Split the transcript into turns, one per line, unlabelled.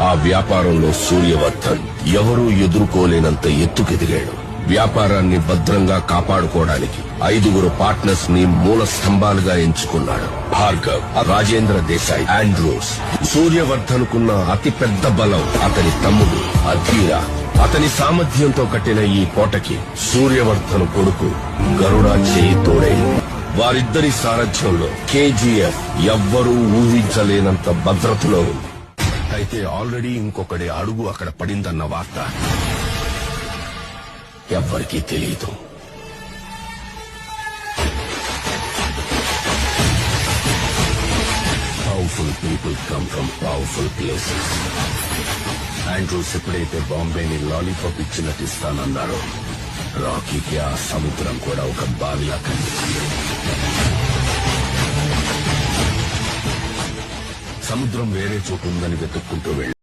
ఆ వ్యాపారంలో సూర్యవర్ధన్ ఎవరూ ఎదుర్కోలేనంత ఎత్తుకెదిగాడు. వ్యాపారాన్ని భద్రంగా కాపాడుకోవడానికి 5 పార్ట్నర్స్ ని మూల స్తంభాలుగా ఎంచుకున్నాడు. భార్గవ్, రాజేంద్ర దేశాయ్, ఆండ్రూస్. సూర్యవర్ధన్ కున్న అతిపెద్ద బలం అతని తమ్ముడు అధీరా. అతని సామర్థ్యంతో కట్టిన ఈ కోటకి సూర్యవర్ధన్ కొడుకు గరుడ చేయి తోడైంది. వారిద్దరి సారథ్యంలో కేజీఎఫ్ ఎవ్వరూ ఊహించలేనంత భద్రతలో ఉంది. అయితే ఆల్రెడీ ఇంకొకటి అడుగు అక్కడ పడిందన్న వార్త ఎవ్వరికీ తెలియదు. Powerful people come from powerful places. Andrews ఎప్పుడైతే బాంబేని లాలీపాప్ ఇచ్చినట్టు ఇస్తానన్నారో, రాకీకి ఆ సముద్రం కూడా ఒక బావిలా కనిపించింది. సముద్రం వేరే చోటు ఉందని వెతుక్కుంటూ వెళ్ళి